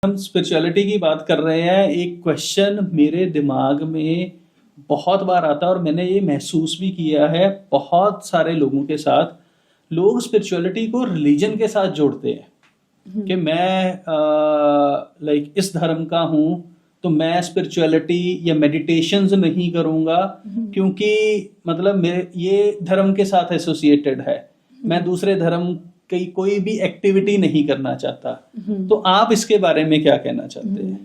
हम स्पिरिचुअलिटी की बात कर रहे हैं, एक क्वेश्चन मेरे दिमाग में बहुत बार आता है और मैंने ये महसूस भी किया है बहुत सारे लोगों के साथ। लोग स्पिरिचुअलिटी को रिलीजन के साथ जोड़ते हैं कि मैं लाइक इस धर्म का हूँ तो मैं स्पिरिचुअलिटी या मेडिटेशंस नहीं करूँगा क्योंकि मतलब मेरे ये धर्म के साथ एसोसिएटेड है, मैं दूसरे धर्म की कोई भी एक्टिविटी नहीं करना चाहता। तो आप इसके बारे में क्या कहना चाहते हैं?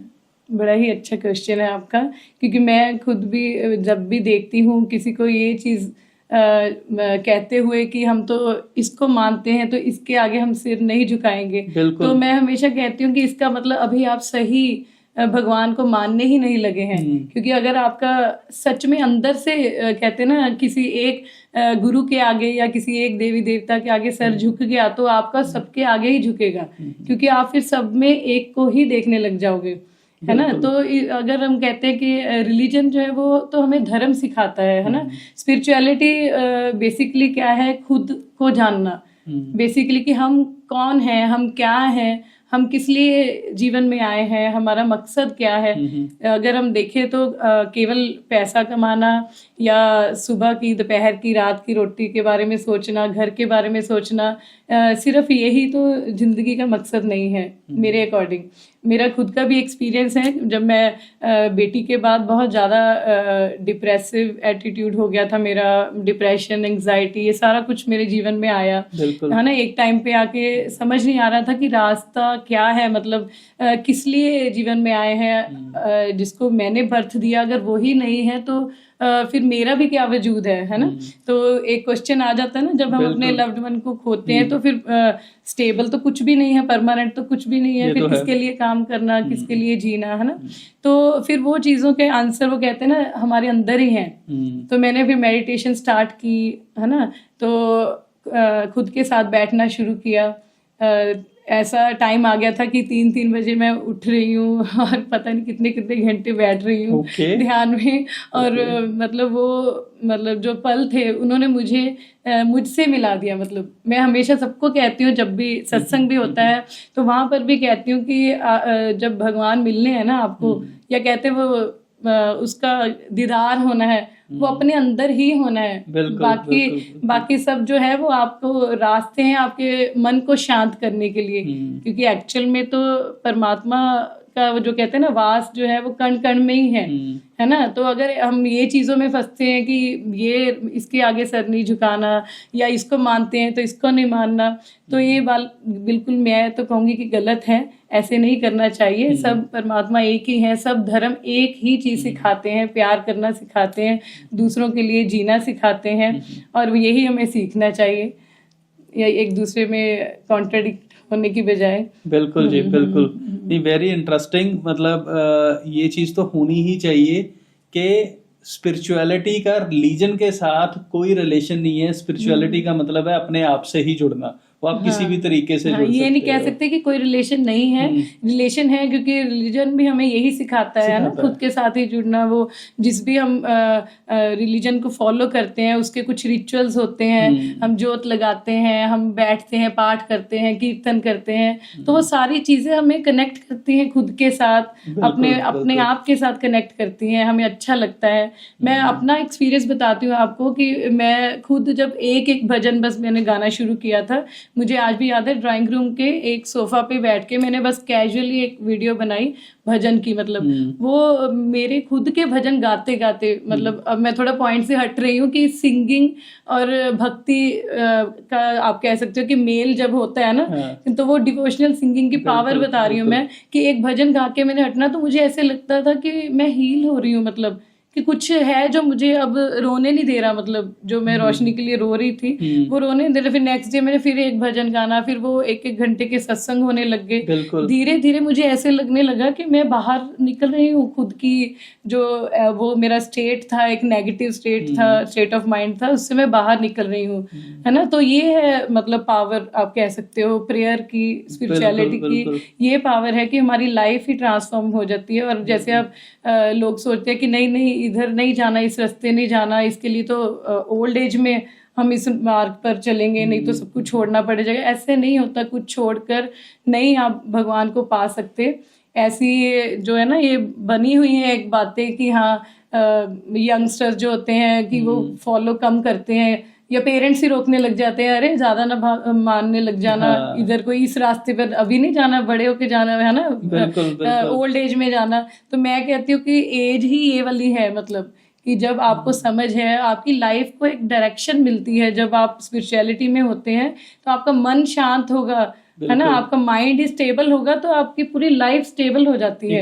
बड़ा ही अच्छा क्वेश्चन है आपका, क्योंकि मैं खुद भी जब भी देखती हूँ किसी को ये चीज़ कहते हुए कि हम तो इसको मानते हैं तो इसके आगे हम सिर नहीं झुकाएंगे, तो मैं हमेशा कहती हूँ कि इसका मतलब अभी आप सही भगवान को मानने ही नहीं लगे हैं। क्योंकि अगर आपका सच में अंदर से कहते हैं ना, किसी एक गुरु के आगे या किसी एक देवी देवता के आगे सर झुक गया तो आपका सबके आगे ही झुकेगा, क्योंकि आप फिर सब में एक को ही देखने लग जाओगे, है ना। तो अगर हम कहते हैं कि रिलीजन जो है वो तो हमें धर्म सिखाता है ना। स्पिरिचुअलिटी बेसिकली क्या है, खुद को जानना, बेसिकली कि हम कौन हैं, हम क्या हैं, हम किस लिए जीवन में आए हैं, हमारा मकसद क्या है। अगर हम देखें तो केवल पैसा कमाना या सुबह की दोपहर की रात की रोटी के बारे में सोचना, घर के बारे में सोचना, सिर्फ यही तो जिंदगी का मकसद नहीं है मेरे अकॉर्डिंग। मेरा खुद का भी एक्सपीरियंस है, जब मैं बेटी के बाद बहुत ज़्यादा डिप्रेसिव एटीट्यूड हो गया था मेरा, डिप्रेशन, एंग्जाइटी, ये सारा कुछ मेरे जीवन में आया, है ना। एक टाइम पे आके समझ नहीं आ रहा था कि रास्ता क्या है, मतलब किस लिए जीवन में आए हैं। जिसको मैंने बर्थ दिया अगर वो ही नहीं है तो फिर मेरा भी क्या वजूद है ना। तो एक क्वेश्चन आ जाता है ना, जब हम अपने लव्ड वन को खोते हैं तो फिर स्टेबल तो कुछ भी नहीं है, परमानेंट तो कुछ भी नहीं है, फिर किसके लिए काम करना, किसके लिए जीना, है ना। तो फिर वो चीज़ों के आंसर वो कहते हैं ना हमारे अंदर ही हैं। तो मैंने फिर मेडिटेशन स्टार्ट की, है ना। तो खुद के साथ बैठना शुरू किया। ऐसा टाइम आ गया था कि 3-3 बजे मैं उठ रही हूँ और पता नहीं कितने कितने घंटे बैठ रही हूँ ध्यान में। और मतलब वो मतलब जो पल थे उन्होंने मुझे मुझसे मिला दिया। मतलब मैं हमेशा सबको कहती हूँ, जब भी सत्संग भी होता है तो वहाँ पर भी कहती हूँ कि जब भगवान मिलने हैं ना आपको, या कहते वो उसका दीदार होना है, वो अपने अंदर ही होना है। बाकी सब जो है वो आपको रास्ते हैं आपके मन को शांत करने के लिए, क्योंकि एक्चुअल में तो परमात्मा का वो जो कहते हैं ना वास जो है वो कण कण में ही है ना। तो अगर हम ये चीज़ों में फंसते हैं कि ये इसके आगे सर नहीं झुकाना, या इसको मानते हैं तो इसको नहीं मानना, तो ये बात बिल्कुल मैं तो कहूँगी कि गलत है, ऐसे नहीं करना चाहिए। सब परमात्मा एक ही है, सब धर्म एक ही चीज़ सिखाते हैं, प्यार करना सिखाते हैं, दूसरों के लिए जीना सिखाते हैं, और यही हमें सीखना चाहिए, या एक दूसरे में कॉन्ट्रडिक्ट होने की बजाय। बिल्कुल जी, बिल्कुल। नहीं, वेरी इंटरेस्टिंग। मतलब ये चीज़ तो होनी ही चाहिए कि स्पिरिचुअलिटी का रिलीजन के साथ कोई रिलेशन नहीं है। स्पिरिचुअलिटी का मतलब है अपने आप से ही जुड़ना, वो आप किसी भी तरीके से जुड़ सकते ये नहीं कह सकते कि कोई रिलेशन नहीं है, रिलेशन है, क्योंकि रिलीजन भी हमें यही सिखाता है ना, खुद के साथ ही जुड़ना। वो जिस भी हम रिलीजन को फॉलो करते हैं उसके कुछ रिचुअल्स होते हैं, हम जोत लगाते हैं, हम बैठते हैं, पाठ करते हैं, कीर्तन करते हैं, तो वो सारी चीजें हमें कनेक्ट करती हैं खुद के साथ, अपने आप के साथ कनेक्ट करती हैं, हमें अच्छा लगता है। मैं अपना एक्सपीरियंस बताती हूँ आपको कि मैं खुद जब एक भजन बस मैंने गाना शुरू किया था, मुझे आज भी याद है, ड्राइंग रूम के एक सोफा पे बैठ के मैंने बस कैजुअली एक वीडियो बनाई भजन की। मतलब वो मेरे खुद के भजन गाते गाते, मतलब अब मैं थोड़ा पॉइंट से हट रही हूँ कि सिंगिंग और भक्ति का आप कह सकते हो कि मेल जब होता है ना, तो वो डिवोशनल सिंगिंग की पावर बता रही हूँ मैं, कि एक भजन गा के मैंने हटना तो मुझे ऐसे लगता था कि मैं हील हो रही हूँ, मतलब कि कुछ है जो मुझे अब रोने नहीं दे रहा। मतलब जो मैं रोशनी के लिए रो रही थी वो रोने नहीं दे रहा। फिर नेक्स्ट डे मैंने फिर एक भजन गाना, फिर वो 1-1 घंटे के सत्संग होने लग गए। धीरे धीरे मुझे ऐसे लगने लगा कि मैं बाहर निकल रही हूँ खुद की जो वो मेरा स्टेट था, एक नेगेटिव स्टेट था, स्टेट ऑफ माइंड था, उससे मैं बाहर निकल रही हूँ, है ना। तो ये है मतलब पावर आप कह सकते हो प्रेयर की, स्पिरिचुअलिटी की ये पावर है कि हमारी लाइफ ही ट्रांसफॉर्म हो जाती है। और जैसे अब लोग सोचते हैं कि नहीं इधर नहीं जाना, इस रास्ते नहीं जाना, इसके लिए तो ओल्ड एज में हम इस मार्ग पर चलेंगे, नहीं तो सब कुछ छोड़ना पड़ जाएगा। ऐसे नहीं होता, कुछ छोड़कर नहीं आप भगवान को पा सकते। ऐसी जो है ना ये बनी हुई है एक बातें कि हाँ यंगस्टर्स जो होते हैं कि वो फॉलो कम करते हैं, या पेरेंट्स ही रोकने लग जाते हैं, अरे ज्यादा ना मानने लग जाना, हाँ। इधर कोई इस रास्ते पर अभी नहीं जाना, बड़े होके जाना है ना, बिल्कुल बिल्कुल। ओल्ड एज में जाना। तो मैं कहती हूँ कि एज ही ये वाली है, मतलब कि जब आपको समझ है, आपकी लाइफ को एक डायरेक्शन मिलती है, जब आप स्पिरिचुअलिटी में होते हैं तो आपका मन शांत होगा, है ना, बिल्कुल। आपका माइंड स्टेबल होगा, तो आपकी पूरी लाइफ स्टेबल हो जाती है।